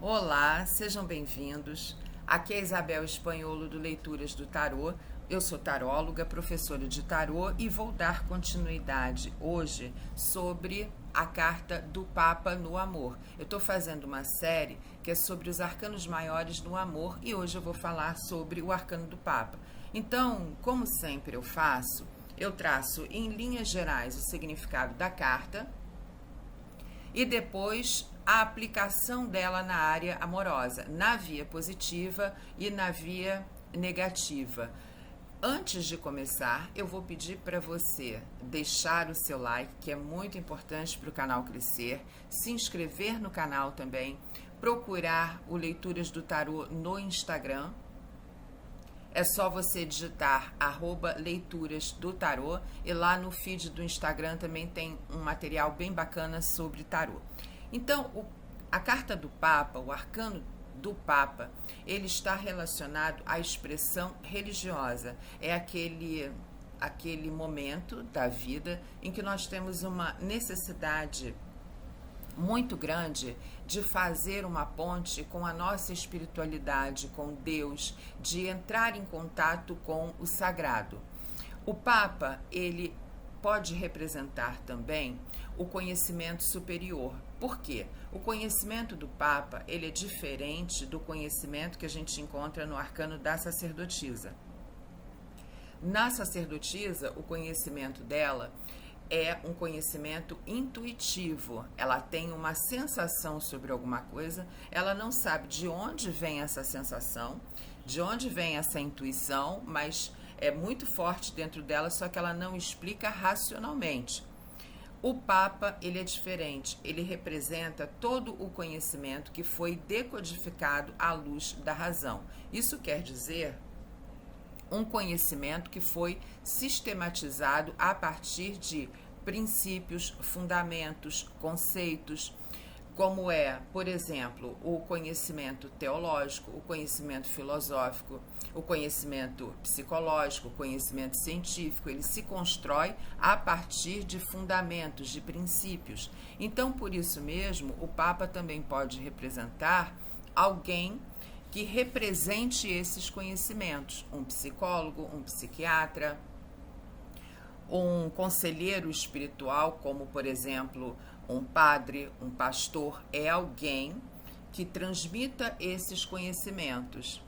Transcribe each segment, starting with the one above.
Olá, sejam bem-vindos. Aqui é Isabel Espanholo do Leituras do Tarô. Eu sou taróloga, professora de tarô e vou dar continuidade hoje sobre a carta do Papa no amor. Eu estou fazendo uma série que é sobre os arcanos maiores no amor e hoje eu vou falar sobre o arcano do Papa. Então, como sempre eu faço, eu traço em linhas gerais o significado da carta e depois a aplicação dela na área amorosa, na via positiva e na via negativa. Antes de começar, eu vou pedir para você deixar o seu like, que é muito importante para o canal crescer, se inscrever no canal também, procurar o Leituras do Tarô no Instagram. É só você digitar @leituras do tarô e lá no feed do Instagram também tem um material bem bacana sobre tarô. Então, a carta do Papa, o arcano do Papa, ele está relacionado à expressão religiosa. É aquele momento da vida em que nós temos uma necessidade muito grande de fazer uma ponte com a nossa espiritualidade, com Deus, de entrar em contato com o sagrado. O Papa, ele pode representar também o conhecimento superior. Por quê? O conhecimento do Papa, ele é diferente do conhecimento que a gente encontra no arcano da sacerdotisa. Na sacerdotisa, o conhecimento dela é um conhecimento intuitivo. Ela tem uma sensação sobre alguma coisa, ela não sabe de onde vem essa sensação, de onde vem essa intuição, mas é muito forte dentro dela, só que ela não explica racionalmente. O Papa, ele é diferente, ele representa todo o conhecimento que foi decodificado à luz da razão. Isso quer dizer um conhecimento que foi sistematizado a partir de princípios, fundamentos, conceitos, como é, por exemplo, o conhecimento teológico, o conhecimento filosófico, o conhecimento psicológico, o conhecimento científico. Ele se constrói a partir de fundamentos, de princípios. Então, por isso mesmo, o Papa também pode representar alguém que represente esses conhecimentos, um psicólogo, um psiquiatra, um conselheiro espiritual, como por exemplo um padre, um pastor, é alguém que transmita esses conhecimentos.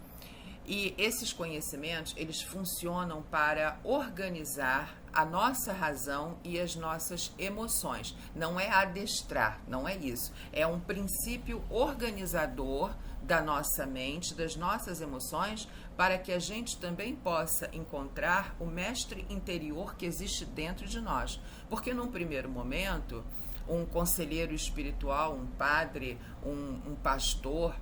E esses conhecimentos, eles funcionam para organizar a nossa razão e as nossas emoções. Não é adestrar, não é isso. É um princípio organizador da nossa mente, das nossas emoções, para que a gente também possa encontrar o mestre interior que existe dentro de nós. Porque num primeiro momento, um conselheiro espiritual, um padre, um pastor,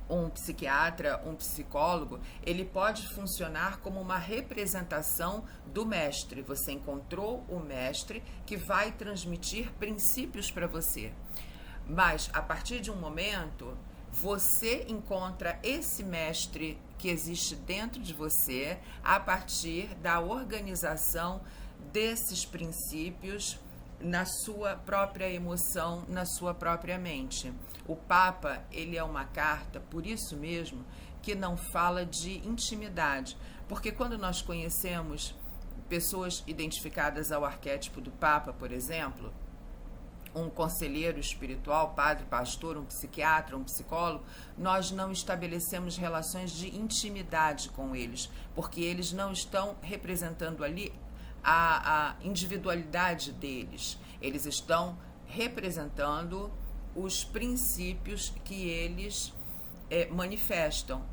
um psiquiatra, um psicólogo, ele pode funcionar como uma representação do mestre. Você encontrou o mestre que vai transmitir princípios para você. Mas, a partir de um momento, você encontra esse mestre que existe dentro de você a partir da organização desses princípios na sua própria emoção, na sua própria mente. O Papa, ele é uma carta, por isso mesmo, que não fala de intimidade, porque quando nós conhecemos pessoas identificadas ao arquétipo do Papa, por exemplo, um conselheiro espiritual, padre, pastor, um psiquiatra, um psicólogo, nós não estabelecemos relações de intimidade com eles, porque eles não estão representando ali a individualidade deles. Eles estão representando os princípios que eles manifestam.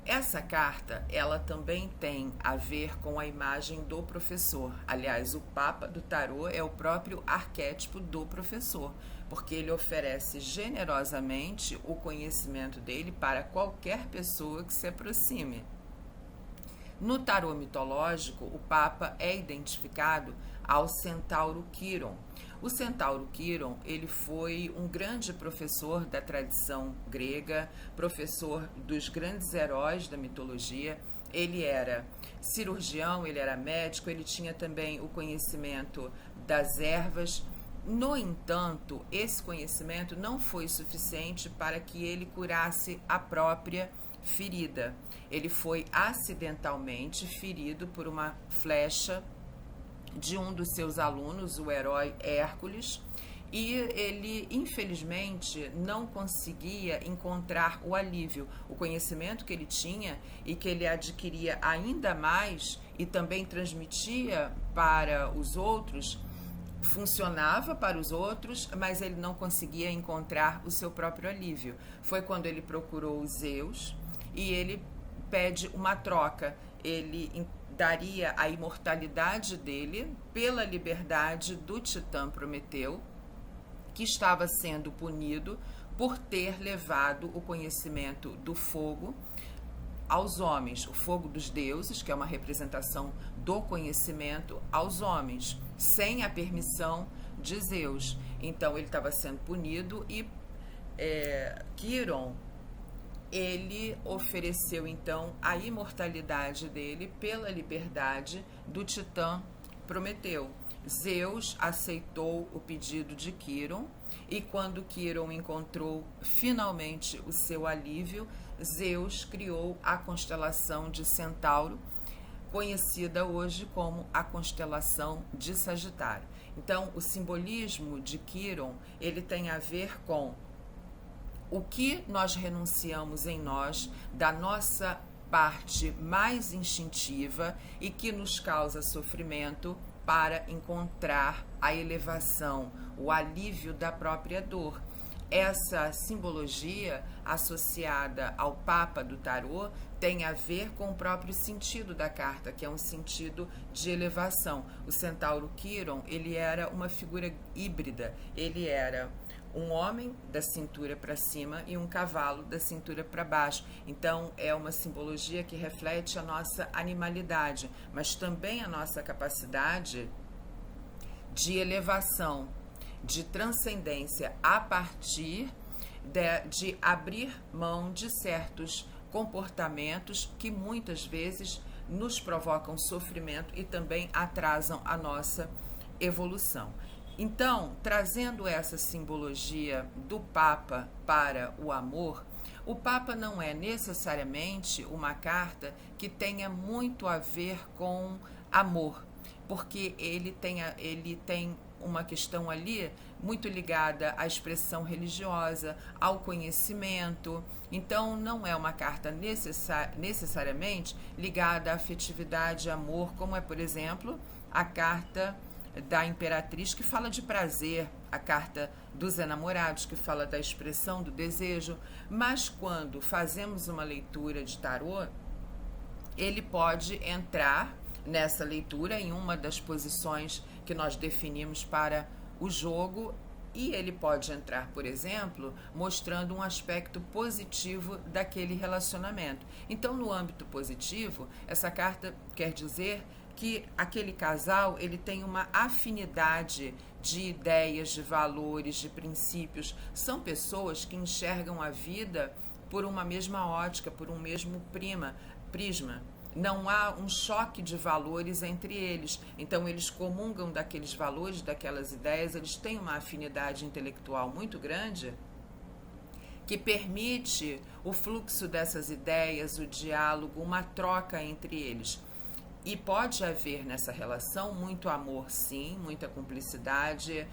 Essa carta, ela também tem a ver com a imagem do professor. Aliás, o Papa do Tarô é o próprio arquétipo do professor, porque ele oferece generosamente o conhecimento dele para qualquer pessoa que se aproxime. No tarô mitológico, o Papa é identificado ao centauro Quiron. O centauro Quiron, ele foi um grande professor da tradição grega, professor dos grandes heróis da mitologia. Ele era cirurgião, ele era médico, ele tinha também o conhecimento das ervas, No entanto, esse conhecimento não foi suficiente para que ele curasse a própria ferida. Ele foi acidentalmente ferido por uma flecha de um dos seus alunos, o herói Hércules, e ele, infelizmente, não conseguia encontrar o alívio. O conhecimento que ele tinha e que ele adquiria ainda mais e também transmitia para os outros, funcionava para os outros, mas ele não conseguia encontrar o seu próprio alívio. Foi quando ele procurou Zeus e ele pede uma troca. Ele daria a imortalidade dele pela liberdade do titã Prometeu, que estava sendo punido por ter levado o conhecimento do fogo aos homens, o fogo dos deuses, que é uma representação do conhecimento, aos homens, sem a permissão de Zeus. Então ele estava sendo punido e Quiron, ele ofereceu então a imortalidade dele pela liberdade do titã Prometeu. Zeus aceitou o pedido de Quiron e quando Quiron encontrou finalmente o seu alívio, Zeus criou a constelação de Centauro, conhecida hoje como a constelação de Sagitário. Então, o simbolismo de Quiron, ele tem a ver com o que nós renunciamos em nós, da nossa parte mais instintiva e que nos causa sofrimento, para encontrar a elevação, o alívio da própria dor. Essa simbologia associada ao Papa do Tarô tem a ver com o próprio sentido da carta, que é um sentido de elevação. O centauro Quiron, ele era uma figura híbrida, ele era um homem da cintura para cima e um cavalo da cintura para baixo. Então, é uma simbologia que reflete a nossa animalidade, mas também a nossa capacidade de elevação, de transcendência a partir de abrir mão de certos comportamentos que muitas vezes nos provocam sofrimento e também atrasam a nossa evolução. Então, trazendo essa simbologia do Papa para o amor, o Papa não é necessariamente uma carta que tenha muito a ver com amor, porque ele tem uma questão ali muito ligada à expressão religiosa, ao conhecimento. Então, não é uma carta necessariamente ligada à afetividade e amor, como é, por exemplo, a carta da Imperatriz, que fala de prazer, a carta dos enamorados, que fala da expressão do desejo. Mas quando fazemos uma leitura de tarô, ele pode entrar nessa leitura em uma das posições que nós definimos para o jogo, e ele pode entrar, por exemplo, mostrando um aspecto positivo daquele relacionamento. Então, no âmbito positivo, essa carta quer dizer que aquele casal, ele tem uma afinidade de ideias, de valores, de princípios. São pessoas que enxergam a vida por uma mesma ótica, por um mesmo prisma. Não há um choque de valores entre eles. Então, eles comungam daqueles valores, daquelas ideias, eles têm uma afinidade intelectual muito grande que permite o fluxo dessas ideias, o diálogo, uma troca entre eles. E pode haver nessa relação muito amor, sim, muita cumplicidade,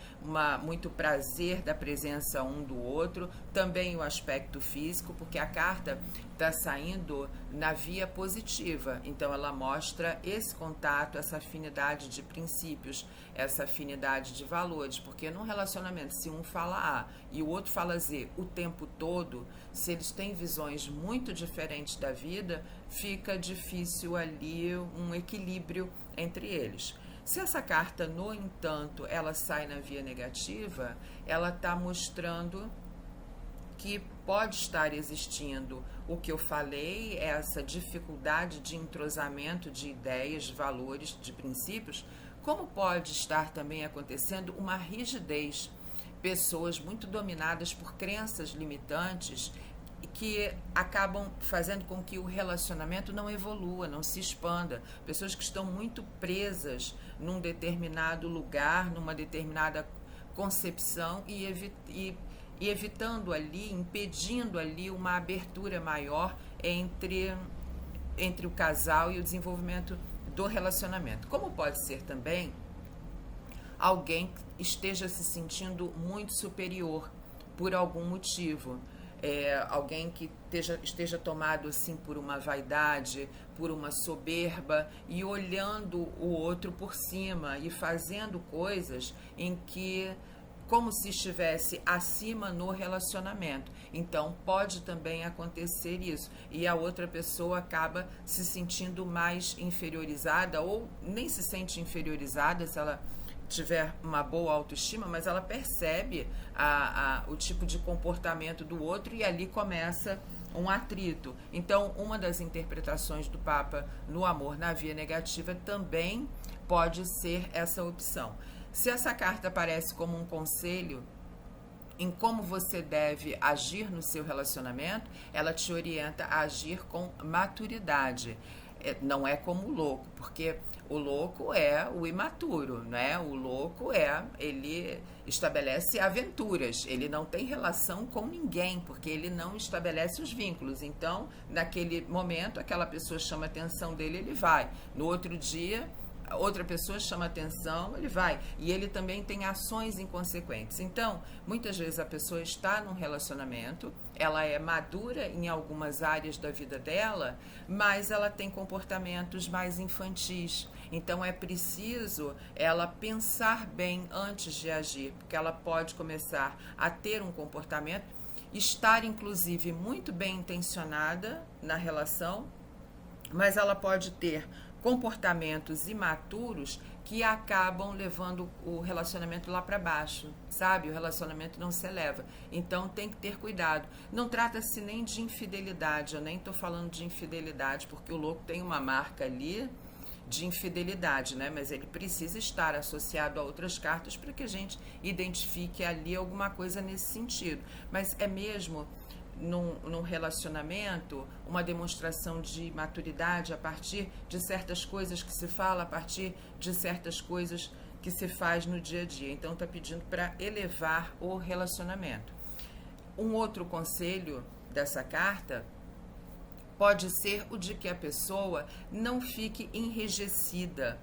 muito prazer da presença um do outro, também o aspecto físico, porque a carta está saindo na via positiva, então ela mostra esse contato, essa afinidade de princípios, essa afinidade de valores, porque num relacionamento, se um fala A e o outro fala Z o tempo todo, se eles têm visões muito diferentes da vida, fica difícil ali um equilíbrio entre eles. Se essa carta, no entanto, ela sai na via negativa, ela está mostrando que pode estar existindo o que eu falei, essa dificuldade de entrosamento de ideias, de valores, de princípios, como pode estar também acontecendo uma rigidez, pessoas muito dominadas por crenças limitantes que acabam fazendo com que o relacionamento não evolua, não se expanda. Pessoas que estão muito presas num determinado lugar, numa determinada concepção e evitando ali, impedindo ali uma abertura maior entre o casal e o desenvolvimento do relacionamento. Como pode ser também alguém que esteja se sentindo muito superior por algum motivo. Alguém que esteja tomado assim por uma vaidade, por uma soberba e olhando o outro por cima e fazendo coisas em que como se estivesse acima no relacionamento. Então pode também acontecer isso e a outra pessoa acaba se sentindo mais inferiorizada ou nem se sente inferiorizada se ela tiver uma boa autoestima, mas ela percebe o tipo de comportamento do outro e ali começa um atrito. Então, uma das interpretações do Papa no amor na via negativa também pode ser essa opção. Se essa carta aparece como um conselho em como você deve agir no seu relacionamento, ela te orienta a agir com maturidade. Não é como o louco, porque o louco é o imaturo, né? O louco ele estabelece aventuras, ele não tem relação com ninguém, porque ele não estabelece os vínculos. Então, naquele momento, aquela pessoa chama a atenção dele, ele vai. No outro dia, outra pessoa chama atenção, ele vai. E ele também tem ações inconsequentes. Então, muitas vezes a pessoa está num relacionamento, ela é madura em algumas áreas da vida dela, mas ela tem comportamentos mais infantis. Então, é preciso ela pensar bem antes de agir, porque ela pode começar a ter um comportamento, estar, inclusive, muito bem intencionada na relação, mas ela pode ter comportamentos imaturos que acabam levando o relacionamento lá para baixo, sabe? O relacionamento não se eleva. Então tem que ter cuidado. Não trata-se nem de infidelidade, eu nem estou falando de infidelidade, porque o louco tem uma marca ali de infidelidade, né? Mas ele precisa estar associado a outras cartas para que a gente identifique ali alguma coisa nesse sentido. Mas é mesmo num relacionamento, uma demonstração de maturidade a partir de certas coisas que se fala, a partir de certas coisas que se faz no dia a dia. Então, está pedindo para elevar o relacionamento. Um outro conselho dessa carta pode ser o de que a pessoa não fique enrijecida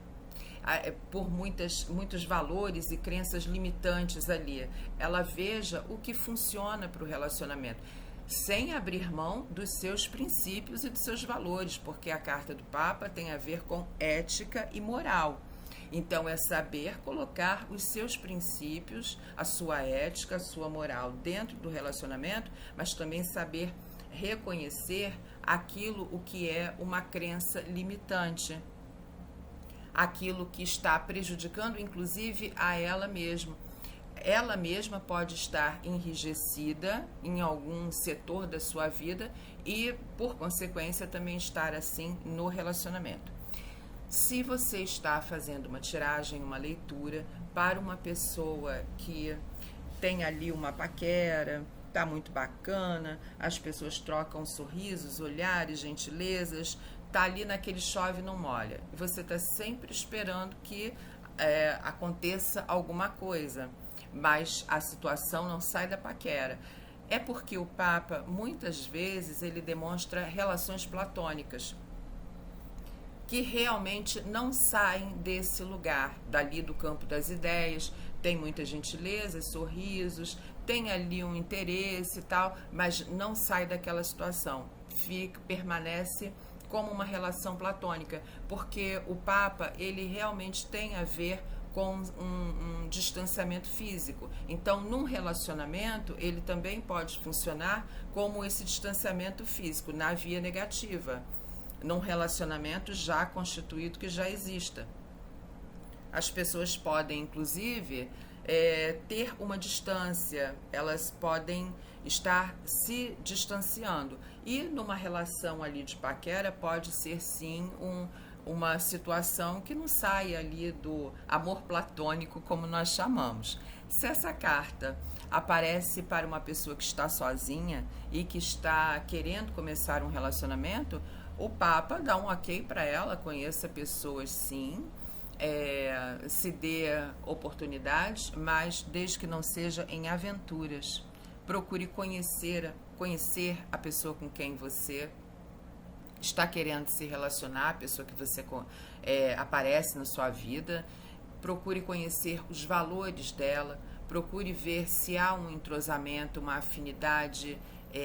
por muitos valores e crenças limitantes ali. Ela veja o que funciona para o relacionamento, sem abrir mão dos seus princípios e dos seus valores, porque a carta do Papa tem a ver com ética e moral. Então, é saber colocar os seus princípios, a sua ética, a sua moral dentro do relacionamento, mas também saber reconhecer aquilo o que é uma crença limitante, aquilo que está prejudicando, inclusive, a ela mesma. Ela mesma pode estar enrijecida em algum setor da sua vida e, por consequência, também estar assim no relacionamento. Se você está fazendo uma tiragem, uma leitura para uma pessoa que tem ali uma paquera, tá muito bacana, as pessoas trocam sorrisos, olhares, gentilezas, tá ali naquele chove não molha. E você está sempre esperando que aconteça alguma coisa, mas a situação não sai da paquera. É porque o Papa, muitas vezes, ele demonstra relações platônicas que realmente não saem desse lugar, dali do campo das ideias. Tem muita gentileza, sorrisos, tem ali um interesse e tal, mas não sai daquela situação. Permanece como uma relação platônica, porque o Papa, ele realmente tem a ver com um distanciamento físico. Então, num relacionamento, ele também pode funcionar como esse distanciamento físico, na via negativa, num relacionamento já constituído que já exista. As pessoas podem, inclusive, ter uma distância, elas podem estar se distanciando. E numa relação ali de paquera pode ser sim uma situação que não sai ali do amor platônico, como nós chamamos. Se essa carta aparece para uma pessoa que está sozinha e que está querendo começar um relacionamento, o Papa dá um ok para ela, conheça pessoas sim, se dê oportunidades, mas desde que não seja em aventuras. Procure conhecer a pessoa com quem você está querendo se relacionar, a pessoa que você aparece na sua vida. Procure conhecer os valores dela, procure ver se há um entrosamento, uma afinidade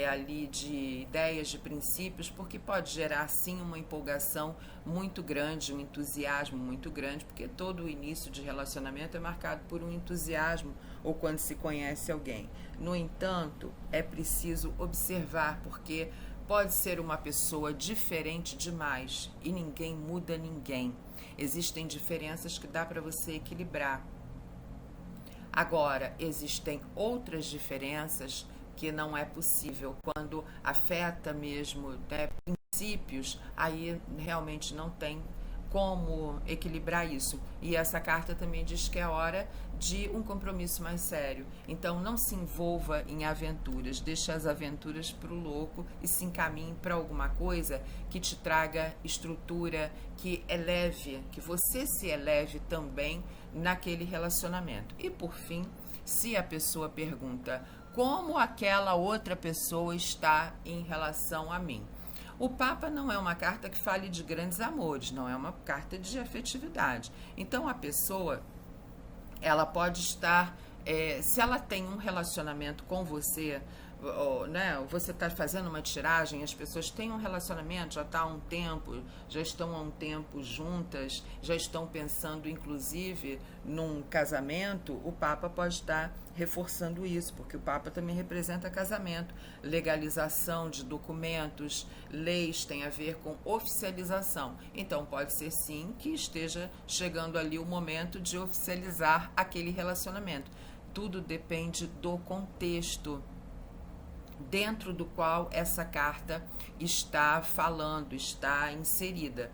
ali de ideias, de princípios, porque pode gerar sim uma empolgação muito grande, um entusiasmo muito grande, porque todo o início de relacionamento é marcado por um entusiasmo ou quando se conhece alguém. No entanto, é preciso observar, porque pode ser uma pessoa diferente demais e ninguém muda ninguém. Existem diferenças que dá para você equilibrar. Agora, existem outras diferenças que não é possível. Quando afeta mesmo, né, princípios, aí realmente não tem como equilibrar isso. E essa carta também diz que é hora de um compromisso mais sério. Então não se envolva em aventuras, deixe as aventuras para o louco e se encaminhe para alguma coisa que te traga estrutura, que eleve, que você se eleve também naquele relacionamento. E por fim, se a pessoa pergunta como aquela outra pessoa está em relação a mim. O Papa não é uma carta que fale de grandes amores, não é uma carta de afetividade. Então a pessoa, ela pode estar, se ela tem um relacionamento com você, né, você está fazendo uma tiragem, as pessoas têm um relacionamento, já está há um tempo, já estão há um tempo juntas, já estão pensando inclusive num casamento, o Papa pode estar reforçando isso, porque o Papa também representa casamento, legalização de documentos, leis, tem a ver com oficialização. Então pode ser sim que esteja chegando ali o momento de oficializar aquele relacionamento. Tudo depende do contexto dentro do qual essa carta está falando, está inserida.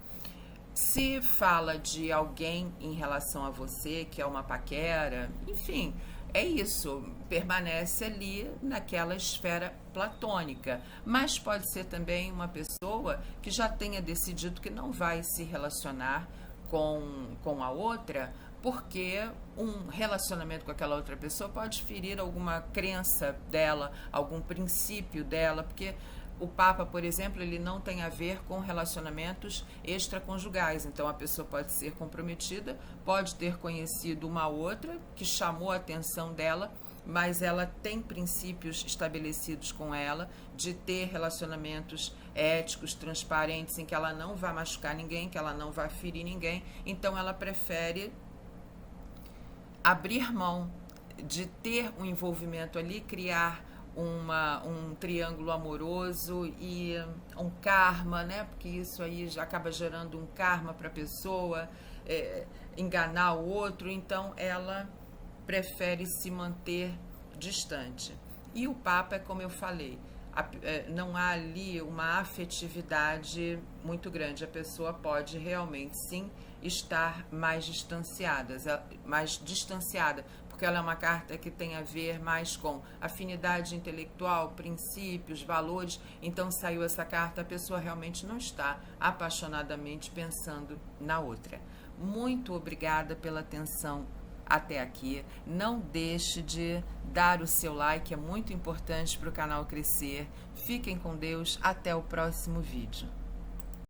Se fala de alguém em relação a você, que é uma paquera, enfim, é isso, permanece ali naquela esfera platônica, mas pode ser também uma pessoa que já tenha decidido que não vai se relacionar com a outra, porque um relacionamento com aquela outra pessoa pode ferir alguma crença dela, algum princípio dela, porque o Papa, por exemplo, ele não tem a ver com relacionamentos extraconjugais. Então, a pessoa pode ser comprometida, pode ter conhecido uma outra que chamou a atenção dela, mas ela tem princípios estabelecidos com ela de ter relacionamentos éticos, transparentes, em que ela não vai machucar ninguém, que ela não vai ferir ninguém. Então, ela prefere abrir mão de ter um envolvimento ali, criar um triângulo amoroso e um karma, né? Porque isso aí já acaba gerando um karma para a pessoa, enganar o outro. Então ela prefere se manter distante. E o Papa é como eu falei, não há ali uma afetividade muito grande. A pessoa pode realmente sim estar mais distanciada, porque ela é uma carta que tem a ver mais com afinidade intelectual, princípios, valores. Então saiu essa carta, a pessoa realmente não está apaixonadamente pensando na outra. Muito obrigada pela atenção até aqui. Não deixe de dar o seu like, é muito importante para o canal crescer. Fiquem com Deus, até o próximo vídeo.